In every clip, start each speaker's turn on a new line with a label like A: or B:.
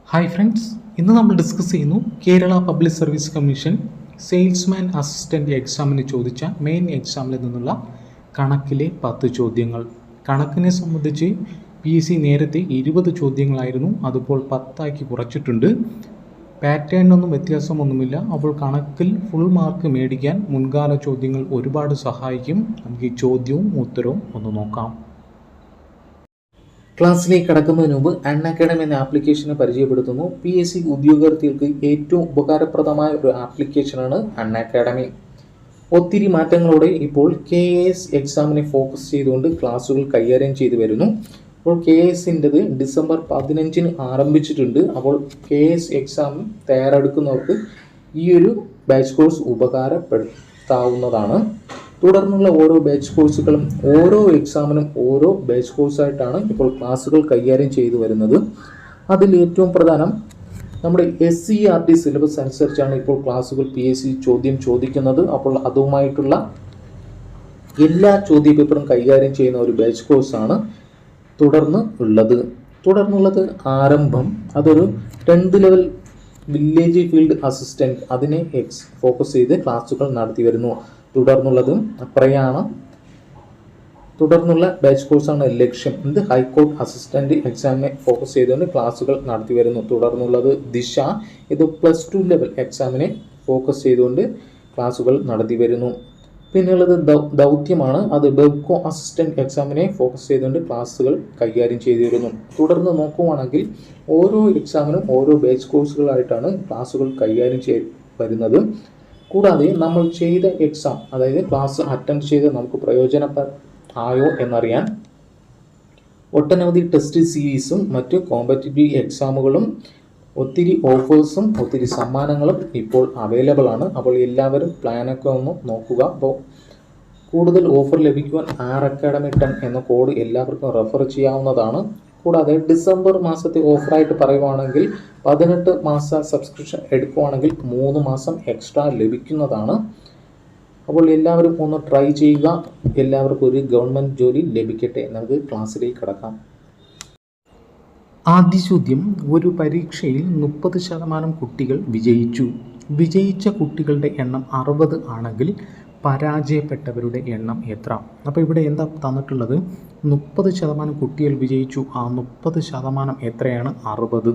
A: Hi friends, ഇന്ന് നമ്മൾ discuss ചെയ്യുന്നു Kerala public service commission salesman assistant എക്സാമിന് ചോദിച്ച മെയിൻ എക്സാമിൽ നിന്നുള്ള കണക്കിലെ 10 ചോദ്യങ്ങൾ. കണക്കിനെ സംബന്ധിച്ച് PSC നേരത്തെ 20 ചോദ്യങ്ങളായിരുന്നു, അതിപ്പോൾ 10 കുറച്ചിട്ടുണ്ട്. പാറ്റേണിനൊന്നും വ്യത്യാസമൊന്നുമില്ല. അപ്പോൾ കണക്കിൽ ഫുൾ മാർക്ക് മേടിക്കാൻ മുൻകാല ചോദ്യങ്ങൾ ഒരുപാട് സഹായിക്കും. നമുക്ക് ഈ ചോദ്യവും ഉത്തരവും ഒന്ന് നോക്കാം. ക്ലാസ്സിലേക്ക് കടക്കുന്നതിന് മുമ്പ് അൺഅക്കാഡമി എന്ന ആപ്ലിക്കേഷനെ പരിചയപ്പെടുത്തുന്നു. PSC ഉദ്യോഗാർത്ഥികൾക്ക് ഏറ്റവും ഉപകാരപ്രദമായ ഒരു ആപ്ലിക്കേഷനാണ് അൺഅക്കാഡമി. ഒത്തിരി മാറ്റങ്ങളോടെ ഇപ്പോൾ KAS എക്സാമിനെ ഫോക്കസ് ചെയ്തുകൊണ്ട് ക്ലാസ്സുകൾ കൈകാര്യം ചെയ്തു വരുന്നു. അപ്പോൾ KASൻ്റെത് ഡിസംബർ 15 ആരംഭിച്ചിട്ടുണ്ട്. അപ്പോൾ KAS എക്സാം തയ്യാറെടുക്കുന്നവർക്ക് ഈ ഒരു ബാച്ച് കോഴ്സ് ഉപകാരപ്പെടുത്താവുന്നതാണ്. തുടർന്നുള്ള ഓരോ ബാച്ച് കോഴ്സുകളും ഓരോ എക്സാമിനും ഓരോ ബാച്ച് കോഴ്സായിട്ടാണ് ഇപ്പോൾ ക്ലാസ്സുകൾ കൈകാര്യം ചെയ്തു വരുന്നത്. അതിൽ ഏറ്റവും പ്രധാനം നമ്മുടെ SCERT സിലബസ് അനുസരിച്ചാണ് ഇപ്പോൾ ക്ലാസ്സുകൾ PSC ചോദ്യം ചോദിക്കുന്നത്. അപ്പോൾ അതുമായിട്ടുള്ള എല്ലാ ചോദ്യപേപ്പറും കൈകാര്യം ചെയ്യുന്ന ഒരു ബാച്ച് കോഴ്സാണ് തുടർന്നുള്ളത് ആരംഭം. അതൊരു 10th level village field assistant, അതിനെ ഫോക്കസ് ചെയ്ത് ക്ലാസ്സുകൾ നടത്തി വരുന്നു. തുടർന്നുള്ളതും പ്രയാണം, തുടർന്നുള്ള ബാച്ച് കോഴ്സാണ് ലക്ഷ്യം. ഇത് ഹൈക്കോർട്ട് അസിസ്റ്റന്റ് എക്സാമിനെ ഫോക്കസ് ചെയ്തുകൊണ്ട് ക്ലാസ്സുകൾ നടത്തി വരുന്നു. തുടർന്നുള്ളത് ദിശ, ഇത് +2 ലെവൽ എക്സാമിനെ ഫോക്കസ് ചെയ്തുകൊണ്ട് ക്ലാസ്സുകൾ നടത്തി വരുന്നു. പിന്നെയുള്ളത് ദൗത്യമാണ്, അത് ബെവ്കോ അസിസ്റ്റന്റ് എക്സാമിനെ ഫോക്കസ് ചെയ്തുകൊണ്ട് ക്ലാസ്സുകൾ കൈകാര്യം ചെയ്തു വരുന്നു. തുടർന്ന് നോക്കുവാണെങ്കിൽ ഓരോ എക്സാമിനും ഓരോ ബാച്ച് കോഴ്സുകളായിട്ടാണ് ക്ലാസ്സുകൾ കൈകാര്യം ചെയ്ത് വരുന്നത്. കൂടാതെ നമ്മൾ ചെയ്ത എക്സാം, അതായത് ക്ലാസ് അറ്റൻഡ് ചെയ്ത് നമുക്ക് പ്രയോജനമായോ എന്നറിയാൻ ഒട്ടനവധി ടെസ്റ്റ് സീരീസും മറ്റ് കോമ്പറ്റിറ്റീവ് എക്സാമുകളും ഒത്തിരി ഓഫേഴ്സും ഒത്തിരി സമ്മാനങ്ങളും ഇപ്പോൾ അവൈലബിൾ ആണ്. അപ്പോൾ എല്ലാവരും പ്ലാനൊക്കെ ഒന്ന് നോക്കുക. അപ്പോൾ കൂടുതൽ ഓഫർ ലഭിക്കുവാൻ RACADEMY10 എന്ന കോഡ് എല്ലാവർക്കും റെഫർ ചെയ്യാവുന്നതാണ്. കൂടാതെ ഡിസംബർ മാസത്തെ ഓഫറായിട്ട് പറയുവാണെങ്കിൽ 18 മാസ സബ്സ്ക്രിപ്ഷൻ എടുക്കുവാണെങ്കിൽ 3 മാസം എക്സ്ട്രാ ലഭിക്കുന്നതാണ്. അപ്പോൾ എല്ലാവരും ഒന്ന് ട്രൈ ചെയ്യുക. എല്ലാവർക്കും ഒരു ഗവൺമെൻറ് ജോലി ലഭിക്കട്ടെ. നമുക്ക് ക്ലാസ്സിലേക്ക് കടക്കാം. ആദ്യ ചോദ്യം, ഒരു പരീക്ഷയിൽ 30% കുട്ടികൾ വിജയിച്ച കുട്ടികളുടെ എണ്ണം 60 ആണെങ്കിൽ പരാജയപ്പെട്ടവരുടെ എണ്ണം എത്ര? അപ്പോൾ ഇവിടെ എന്താ തന്നിട്ടുള്ളത്? 30% കുട്ടികൾ വിജയിച്ചു, ആ 30% എത്രയാണ്? 60.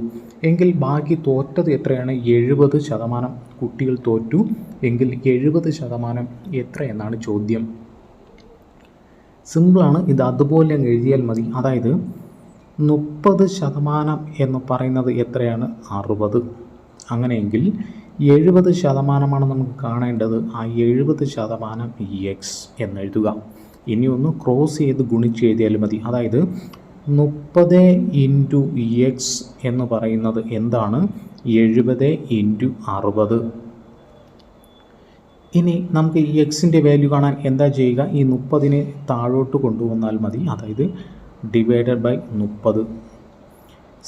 A: എങ്കിൽ ബാക്കി തോറ്റത് എത്രയാണ്? 70% കുട്ടികൾ തോറ്റു എങ്കിൽ 70% എത്ര എന്നാണ് ചോദ്യം. സിമ്പിളാണ്, ഇത് അതുപോലെ അങ്ങ് എഴുതിയാൽ മതി. അതായത് 30% എന്ന് പറയുന്നത് എത്രയാണ്? 60. അങ്ങനെയെങ്കിൽ 70% നമുക്ക് കാണേണ്ടത്. ആ 70% X എന്നെഴുതുക. ഇനി ഒന്ന് ക്രോസ് ചെയ്ത് ഗുണിച്ച് എഴുതിയാലും മതി. അതായത് 30 × X എന്ന് പറയുന്നത് എന്താണ്? 70 × 60. ഇനി നമുക്ക് ഈ Xൻ്റെ വാല്യൂ കാണാൻ എന്താ ചെയ്യുക? ഈ 30നെ താഴോട്ട് കൊണ്ടുവന്നാൽ മതി. അതായത് ഡിവൈഡഡ് ബൈ 30.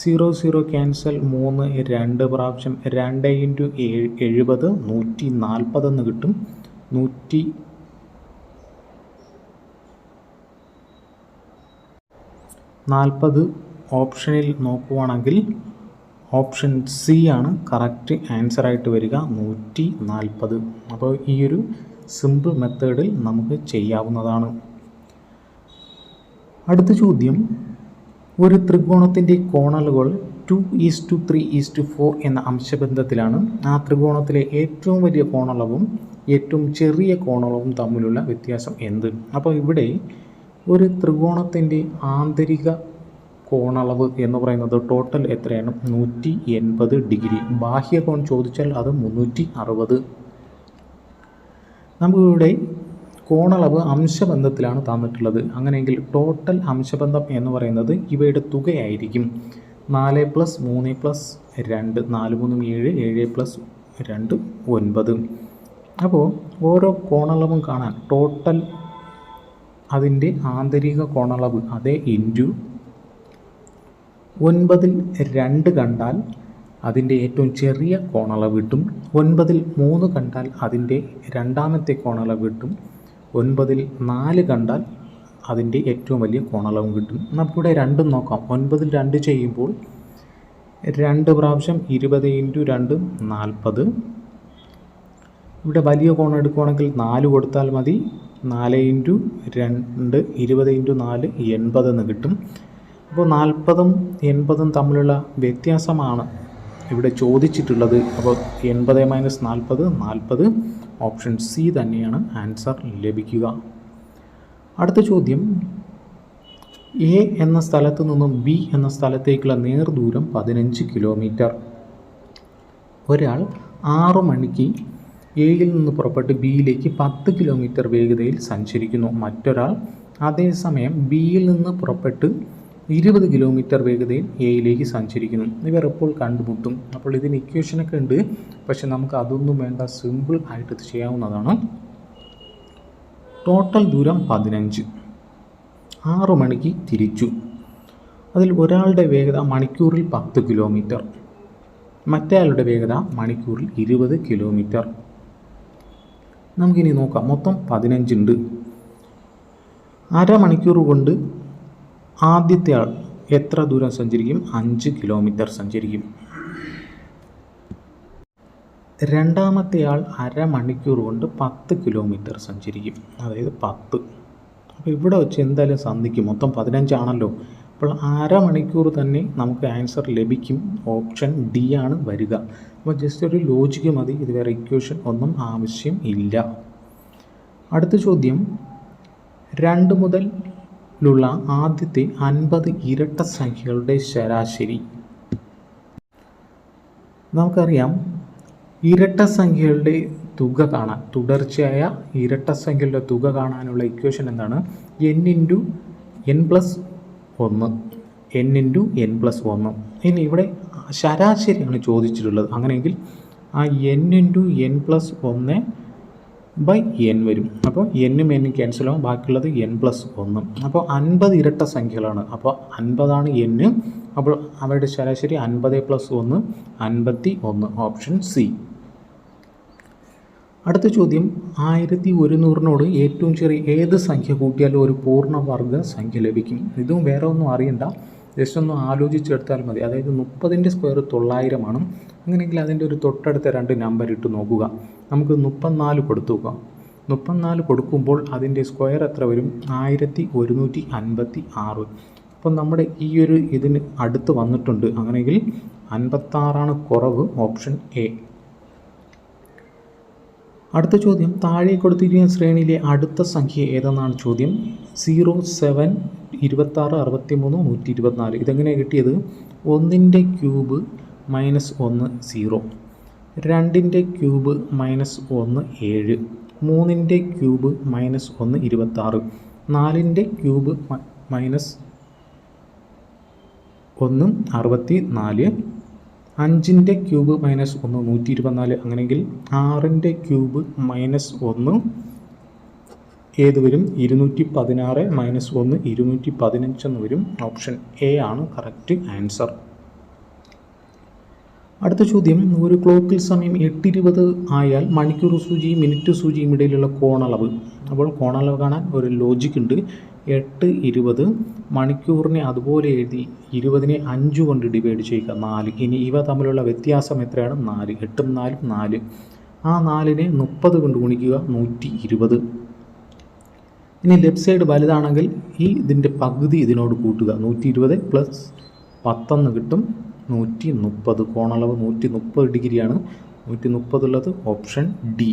A: 0 ക്യാൻസൽ, 3 2 പ്രാവശ്യം 2 × 70 140 എന്ന് കിട്ടും. 140 ഓപ്ഷനിൽ നോക്കുവാണെങ്കിൽ ഓപ്ഷൻ C ആണ് കറക്റ്റ് ആൻസറായിട്ട് വരിക, 140. അപ്പോൾ ഈ ഒരു സിമ്പിൾ മെത്തേഡിൽ നമുക്ക് ചെയ്യാവുന്നതാണ്. അടുത്ത ചോദ്യം, ഒരു ത്രികോണത്തിൻ്റെ കോണലുകൾ 2:3:4 എന്ന അംശബന്ധത്തിലാണ്. ആ ത്രികോണത്തിലെ ഏറ്റവും വലിയ കോണളവും ഏറ്റവും ചെറിയ കോണളവും തമ്മിലുള്ള വ്യത്യാസം എന്ത്? അപ്പോൾ ഇവിടെ ഒരു ത്രികോണത്തിൻ്റെ ആന്തരിക കോണളവ് എന്ന് പറയുന്നത് ടോട്ടൽ എത്രയാണ്? 180 ഡിഗ്രി. ബാഹ്യകോൺ ചോദിച്ചാൽ അത് 360. നമുക്കിവിടെ കോണളവ് അംശബന്ധത്തിലാണ് തന്നിട്ടുള്ളത്. അങ്ങനെയെങ്കിൽ ടോട്ടൽ അംശബന്ധം എന്ന് പറയുന്നത് ഇവയുടെ തുകയായിരിക്കും. 4 + 3 + 2, 4 × 3 7, 7 + 2 9. അപ്പോൾ ഓരോ കോണളവും കാണാൻ ടോട്ടൽ അതിൻ്റെ ആന്തരിക കോണളവ് അതേ ഇൻറ്റു 9ൽ 2 കണ്ടാൽ അതിൻ്റെ ഏറ്റവും ചെറിയ കോണളവ് കിട്ടും. 9ൽ 3 കണ്ടാൽ അതിൻ്റെ രണ്ടാമത്തെ കോണളവ് കിട്ടും. 9ൽ 4 കണ്ടാൽ അതിൻ്റെ ഏറ്റവും വലിയ കോണളവും കിട്ടും. നമുക്കിവിടെ രണ്ടും നോക്കാം. 9ൽ 2 ചെയ്യുമ്പോൾ
B: 2 പ്രാവശ്യം 20 × 2 40. ഇവിടെ വലിയ കോൺ എടുക്കുകയാണെങ്കിൽ 4 കൊടുത്താൽ മതി. 4 × 2 20 × 4 80 എന്ന് കിട്ടും. അപ്പോൾ 40ഉം 80ഉം തമ്മിലുള്ള വ്യത്യാസമാണ് ഇവിടെ ചോദിച്ചിട്ടുള്ളത്. അപ്പോൾ 80 - 40 40. ഓപ്ഷൻ സി തന്നെയാണ് ആൻസർ ലഭിക്കുക. അടുത്ത ചോദ്യം, എ എന്ന സ്ഥലത്ത് നിന്നും ബി എന്ന സ്ഥലത്തേക്കുള്ള നേർദൂരം 15 കിലോമീറ്റർ. ഒരാൾ 6 മണിക്ക് എയിൽ നിന്ന് പുറപ്പെട്ട് ബിയിലേക്ക് 10 കിലോമീറ്റർ വേഗതയിൽ സഞ്ചരിക്കുന്നു. മറ്റൊരാൾ അതേസമയം ബിയിൽ നിന്ന് പുറപ്പെട്ട് 20 കിലോമീറ്റർ വേഗതയിൽ എയിലേക്ക് സഞ്ചരിക്കുന്നു. ഇവർ എപ്പോൾ കണ്ടുമുട്ടും? അപ്പോൾ ഇതിന് ഇക്വേഷനൊക്കെ ഉണ്ട്, പക്ഷെ നമുക്ക് അതൊന്നും വേണ്ട, സിമ്പിൾ ആയിട്ട് ഇത് ചെയ്യാവുന്നതാണ്. ടോട്ടൽ ദൂരം 15. 6 മണിക്ക് തിരിച്ചു. അതിൽ ഒരാളുടെ വേഗത മണിക്കൂറിൽ 10 കിലോമീറ്റർ, മറ്റേയാളുടെ വേഗത മണിക്കൂറിൽ 20 കിലോമീറ്റർ. നമുക്കിനി നോക്കാം. മൊത്തം 15 ഉണ്ട്. അരമണിക്കൂർ കൊണ്ട് ആദ്യത്തെ ആൾ എത്ര ദൂരം സഞ്ചരിക്കും? 5 കിലോമീറ്റർ സഞ്ചരിക്കും. രണ്ടാമത്തെ ആൾ അരമണിക്കൂർ കൊണ്ട് 10 കിലോമീറ്റർ സഞ്ചരിക്കും, അതായത് 10. അപ്പോൾ ഇവിടെ വെച്ച് എന്തായാലും സന്ധിക്കും. മൊത്തം 15 ആണല്ലോ. അപ്പോൾ അരമണിക്കൂർ തന്നെ നമുക്ക് ആൻസർ ലഭിക്കും. ഓപ്ഷൻ ഡി ആണ് വരിക. അപ്പോൾ ജസ്റ്റ് ഒരു ലോജിക്ക് മതി, ഇത് വേറെ ഇക്വേഷൻ ഒന്നും ആവശ്യം ഇല്ല. അടുത്ത ചോദ്യം, 2 മുതലുള്ള ആദ്യത്തെ 50 ഇരട്ട സംഖ്യകളുടെ ശരാശരി. നമുക്കറിയാം, ഇരട്ട സംഖ്യകളുടെ തുക കാണാൻ, തുടർച്ചയായ ഇരട്ട സംഖ്യകളുടെ തുക കാണാനുള്ള ഇക്വേഷൻ എന്താണ്? n × n+1. n × n+1. ഇനി ഇവിടെ ശരാശരിയാണ് ചോദിച്ചിട്ടുള്ളത്. അങ്ങനെയെങ്കിൽ ആ n × n+1/n വരും. അപ്പോൾ n-ഉം n ക്യാൻസൽ ആവും, ബാക്കിയുള്ളത് n+1. അപ്പോൾ 50 ഇരട്ട സംഖ്യകളാണ്. അപ്പോൾ 50 ആണ് n. അപ്പോൾ അവരുടെ ശരാശരി 50 + 1 51. Option C. അടുത്ത ചോദ്യം, 1100നോട് ഏറ്റവും ചെറിയ ഏത് സംഖ്യ കൂട്ടിയാലും ഒരു പൂർണ്ണവർഗ സംഖ്യ ലഭിക്കും? ഇതും വേറെ ഒന്നും അറിയണ്ട, ജസ്റ്റ് ഒന്ന് ആലോചിച്ചെടുത്താൽ മതി. അതായത് 30ൻ്റെ സ്ക്വയർ 900 ആണ്. അങ്ങനെയെങ്കിൽ അതിൻ്റെ ഒരു തൊട്ടടുത്ത 2 നമ്പർ ഇട്ട് നോക്കുക. നമുക്ക് 34 കൊടുത്തു നോക്കാം. 34 കൊടുക്കുമ്പോൾ അതിൻ്റെ സ്ക്വയർ എത്ര വരും? 1156. അപ്പം നമ്മുടെ ഈ ഒരു ഇതിന് അടുത്ത് വന്നിട്ടുണ്ട്. അങ്ങനെയെങ്കിൽ 56 കുറവ്. Option A. അടുത്ത ചോദ്യം, താഴെ കൊടുത്തിരിക്കുന്ന ശ്രേണിയിലെ അടുത്ത സംഖ്യ ഏതെന്നാണ് ചോദ്യം. 0, 7, 26, 63, 124. ഇതെങ്ങനെയാണ് കിട്ടിയത്? 1ൻ്റെ ക്യൂബ് -1 0, 2ൻ്റെ ക്യൂബ് -1 7, 3ൻ്റെ ക്യൂബ് -1 26, 4ൻ്റെ ക്യൂബ് -1 64, 5ൻ്റെ ക്യൂബ് -1 124. അങ്ങനെയെങ്കിൽ 6ൻ്റെ ക്യൂബ് -1 ഏത് വരും? 216 - 1 215 എന്ന് വരും. ഓപ്ഷൻ എ ആണ് കറക്റ്റ് ആൻസർ. അടുത്ത ചോദ്യം, ഒരു ക്ലോക്കിൽ സമയം 8:20 ആയാൽ മണിക്കൂർ സൂചിയും മിനിറ്റ് സൂചിയും ഇടയിലുള്ള കോണളവ്. അപ്പോൾ കോണളവ് കാണാൻ ഒരു ലോജിക്ക് ഉണ്ട്. 8:20 മണിക്കൂറിനെ അതുപോലെ എഴുതി 20നെ 5 കൊണ്ട് ഡിവൈഡ് ചെയ്യുക, 4. ഇനി ഇവ തമ്മിലുള്ള വ്യത്യാസം എത്രയാണ്? 4. 8ഉം 4ഉം 4. ആ 4നെ 30 കൊണ്ട് ഗുണിക്കുക, 120. ഇനി ലെഫ്റ്റ് സൈഡ് വലുതാണെങ്കിൽ ഇതിൻ്റെ പകുതി ഇതിനോട് കൂട്ടുക, 120 + 10 കിട്ടും, 130. കോണളവ് 130 ഡിഗ്രിയാണ്. 130 ഉള്ളത് ഓപ്ഷൻ ഡി.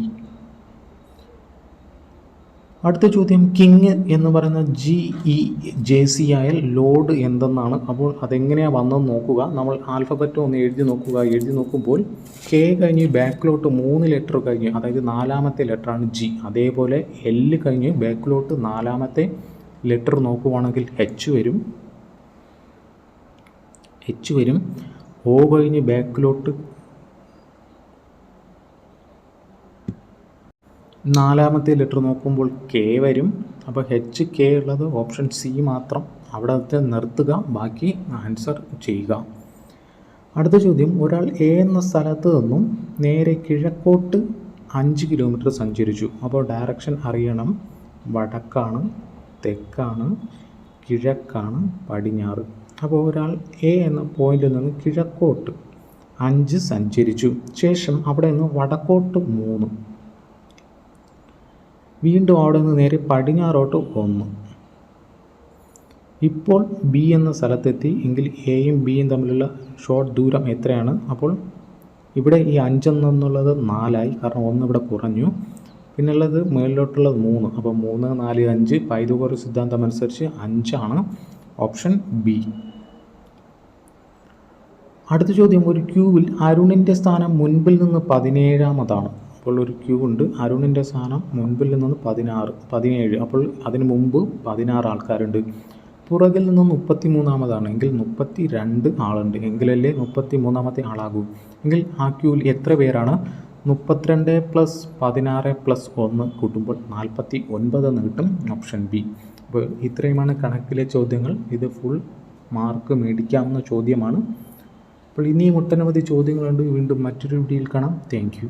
B: അടുത്ത ചോദ്യം, കിങ് എന്ന് പറയുന്ന GEJC ആയാൽ ലോഡ് എന്തെന്നാണ്. അപ്പോൾ അതെങ്ങനെയാണ് വന്നതെന്ന് നോക്കുക. നമ്മൾ ആൽഫബറ്റ് ഒന്ന് എഴുതി നോക്കുക. എഴുതി നോക്കുമ്പോൾ K കഴിഞ്ഞ് ബാക്കിലോട്ട് 3 ലെറ്റർ കഴിഞ്ഞ്, അതായത് 4ാമത്തെ ലെറ്ററാണ് G. അതേപോലെ L കഴിഞ്ഞ് ബാക്കിലോട്ട് 4ാമത്തെ ലെറ്റർ നോക്കുവാണെങ്കിൽ H വരും. O കഴിഞ്ഞ് ബാക്കിലോട്ട് 4ാമത്തെ ലെറ്റർ നോക്കുമ്പോൾ K വരും. അപ്പോൾ HK ഉള്ളത് ഓപ്ഷൻ സി മാത്രം. അവിടെ നിർത്തുക, ബാക്കി ആൻസർ ചെയ്യുക. അടുത്ത ചോദ്യം, ഒരാൾ എ എന്ന സ്ഥലത്ത് നിന്നും നേരെ കിഴക്കോട്ട് 5 കിലോമീറ്റർ സഞ്ചരിച്ചു. അപ്പോൾ ഡയറക്ഷൻ അറിയണം. വടക്കാണ്, തെക്കാണ്, കിഴക്കാണ്, പടിഞ്ഞാറ്. അപ്പോൾ ഒരാൾ എ എന്ന പോയിന്റിൽ നിന്ന് കിഴക്കോട്ട് 5 സഞ്ചരിച്ചു. ശേഷം അവിടെ നിന്ന് വടക്കോട്ട് 3, വീണ്ടും അവിടെ നിന്ന് നേരെ പടിഞ്ഞാറോട്ട് 1. ഇപ്പോൾ ബി എന്ന സ്ഥലത്തെത്തി എങ്കിൽ എയും ബിയും തമ്മിലുള്ള ഷോർട്ട് ദൂരം എത്രയാണ്? അപ്പോൾ ഇവിടെ ഈ 5 എന്നുള്ളത് 4ആയി, കാരണം 1 ഇവിടെ കുറഞ്ഞു. പിന്നുള്ളത് മുകളിലോട്ടുള്ളത് 3. അപ്പോൾ 3, 4, 5 പൈതഗോറസ് സിദ്ധാന്തം അനുസരിച്ച് 5 ആണ്. Option B. അടുത്ത ചോദ്യം, ഒരു ക്യൂവിൽ അരുണിൻ്റെ സ്ഥാനം മുൻപിൽ നിന്ന് 17ാമതാണ്. അപ്പോൾ ഒരു ക്യൂ ഉണ്ട്, അരുണിൻ്റെ സ്ഥാനം മുൻപിൽ നിന്ന് 17, അപ്പോൾ അതിന് മുമ്പ് 16 ആൾക്കാരുണ്ട്. പുറകിൽ നിന്ന് 33ാമതാണ് എങ്കിൽ 32 ആളുണ്ട്. എങ്കിലല്ലേ 33ാമത്തെ ആളാകൂ. എങ്കിൽ ആ ക്യൂവിൽ എത്ര പേരാണ്? 32 + 16 + 1 കൂട്ടുമ്പോൾ 49 എന്ന് കിട്ടും. Option B. അപ്പോൾ ഇത്രയുമാണ് കണക്കിലെ ചോദ്യങ്ങൾ. ഇത് ഫുൾ മാർക്ക് മേടിക്കാവുന്ന ചോദ്യമാണ്. അപ്പോൾ ഇനിയും ഒട്ടനവധി ചോദ്യങ്ങളുണ്ട്. വീണ്ടും മറ്റൊരു വീഡിയോയിൽ കാണാം. Thank you.